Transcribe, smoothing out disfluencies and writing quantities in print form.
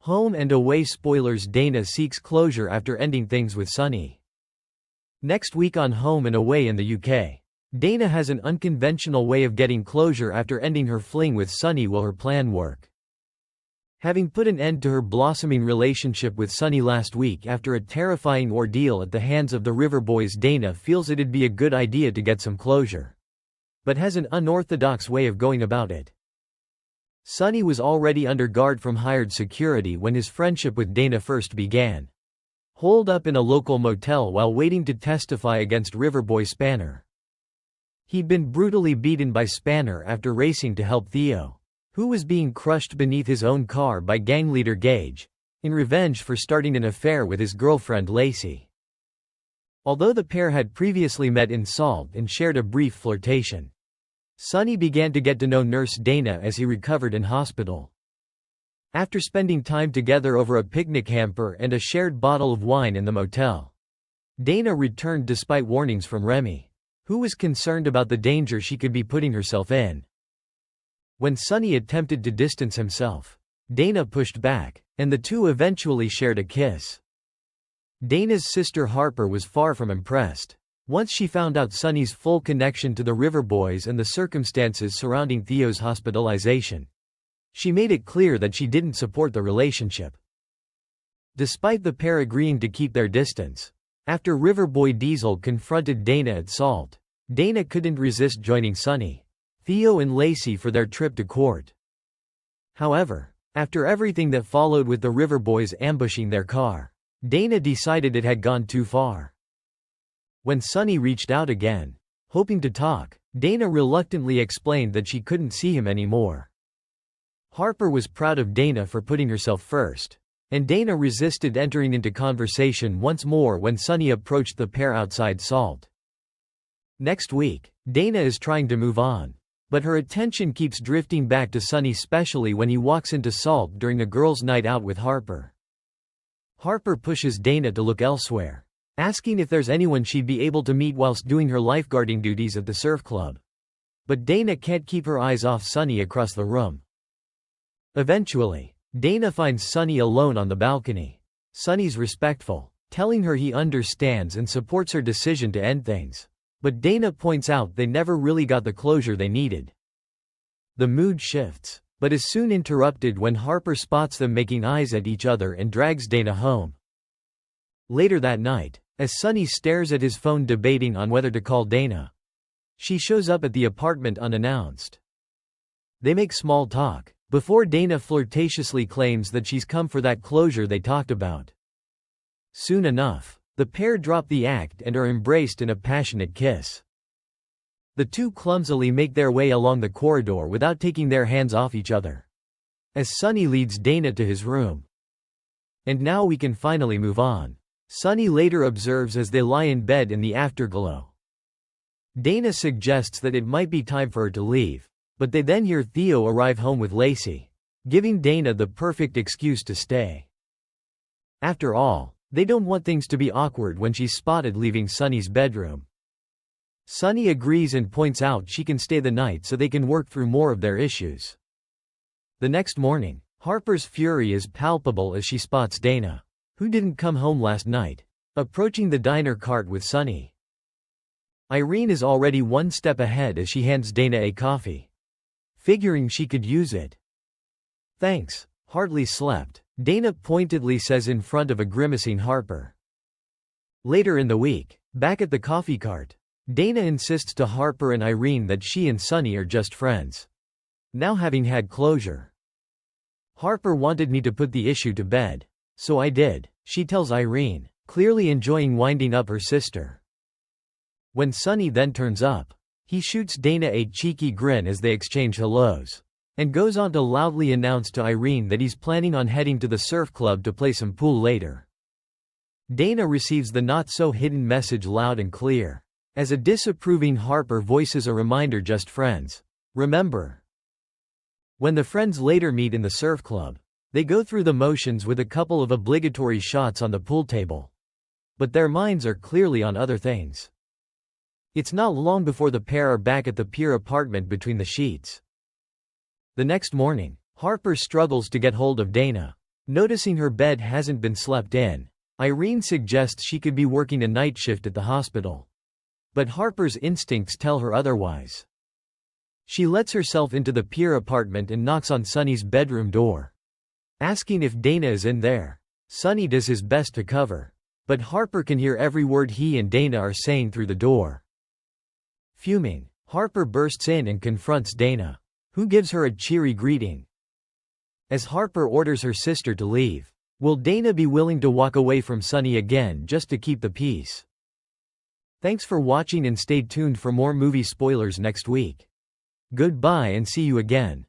Home and away spoilers. Dana seeks closure after ending things with Sonny. Next week on Home and Away in the UK. Dana has an unconventional way of getting closure after ending her fling with Sonny. Will her plan work? Having put an end to her blossoming relationship with Sonny last week after a terrifying ordeal at the hands of the River Boys, Dana feels it'd be a good idea to get some closure, but has an unorthodox way of going about it. Sonny was already under guard from hired security when his friendship with Dana first began. Holed up in a local motel while waiting to testify against Riverboy Spanner. He'd been brutally beaten by Spanner after racing to help Theo, who was being crushed beneath his own car by gang leader Gage, in revenge for starting an affair with his girlfriend Lacey. Although the pair had previously met in Salt and shared a brief flirtation, Sonny began to get to know Nurse Dana as he recovered in hospital. After spending time together over a picnic hamper and a shared bottle of wine in the motel, Dana returned despite warnings from Remy, who was concerned about the danger she could be putting herself in. When Sonny attempted to distance himself, Dana pushed back, and the two eventually shared a kiss. Dana's sister Harper was far from impressed. Once she found out Sonny's full connection to the River Boys and the circumstances surrounding Theo's hospitalization, she made it clear that she didn't support the relationship. Despite the pair agreeing to keep their distance, after Riverboy Diesel confronted Dana at Salt, Dana couldn't resist joining Sonny, Theo and Lacey for their trip to court. However, after everything that followed with the River Boys ambushing their car, Dana decided it had gone too far. When Sonny reached out again, hoping to talk, Dana reluctantly explained that she couldn't see him anymore. Harper was proud of Dana for putting herself first, and Dana resisted entering into conversation once more when Sonny approached the pair outside Salt. Next week, Dana is trying to move on, but her attention keeps drifting back to Sonny, especially when he walks into Salt during a girls' night out with Harper. Harper pushes Dana to look elsewhere, asking if there's anyone she'd be able to meet whilst doing her lifeguarding duties at the surf club. But Dana can't keep her eyes off Sonny across the room. Eventually, Dana finds Sonny alone on the balcony. Sonny's respectful, telling her he understands and supports her decision to end things. But Dana points out they never really got the closure they needed. The mood shifts, but is soon interrupted when Harper spots them making eyes at each other and drags Dana home. Later that night, as Sonny stares at his phone debating on whether to call Dana, she shows up at the apartment unannounced. They make small talk, before Dana flirtatiously claims that she's come for that closure they talked about. Soon enough, the pair drop the act and are embraced in a passionate kiss. The two clumsily make their way along the corridor without taking their hands off each other, as Sonny leads Dana to his room. And now we can finally move on, Sonny later observes as they lie in bed in the afterglow. Dana suggests that it might be time for her to leave, but they then hear Theo arrive home with Lacey, giving Dana the perfect excuse to stay. After all, they don't want things to be awkward when she's spotted leaving Sonny's bedroom. Sonny agrees and points out she can stay the night so they can work through more of their issues. The next morning, Harper's fury is palpable as she spots Dana, who didn't come home last night, approaching the diner cart with Sonny. Irene is already one step ahead as she hands Dana a coffee, figuring she could use it. "Thanks, hardly slept," Dana pointedly says in front of a grimacing Harper. Later in the week, back at the coffee cart, Dana insists to Harper and Irene that she and Sonny are just friends, now having had closure. "Harper wanted me to put the issue to bed, so I did," she tells Irene, clearly enjoying winding up her sister. When Sonny then turns up, he shoots Dana a cheeky grin as they exchange hellos, and goes on to loudly announce to Irene that he's planning on heading to the surf club to play some pool later. Dana receives the not-so-hidden message loud and clear, as a disapproving Harper voices a reminder, "Just friends, remember." When the friends later meet in the surf club, they go through the motions with a couple of obligatory shots on the pool table. But their minds are clearly on other things. It's not long before the pair are back at the pier apartment between the sheets. The next morning, Harper struggles to get hold of Dana, Noticing her bed hasn't been slept in, Irene suggests she could be working a night shift at the hospital. But Harper's instincts tell her otherwise. She lets herself into the Pier apartment and knocks on Sonny's bedroom door, asking if Dana is in there. Sonny does his best to cover, but Harper can hear every word he and Dana are saying through the door. Fuming, Harper bursts in and confronts Dana, who gives her a cheery greeting. As Harper orders her sister to leave, will Dana be willing to walk away from Sonny again just to keep the peace? Thanks for watching and stay tuned for more movie spoilers next week. Goodbye and see you again.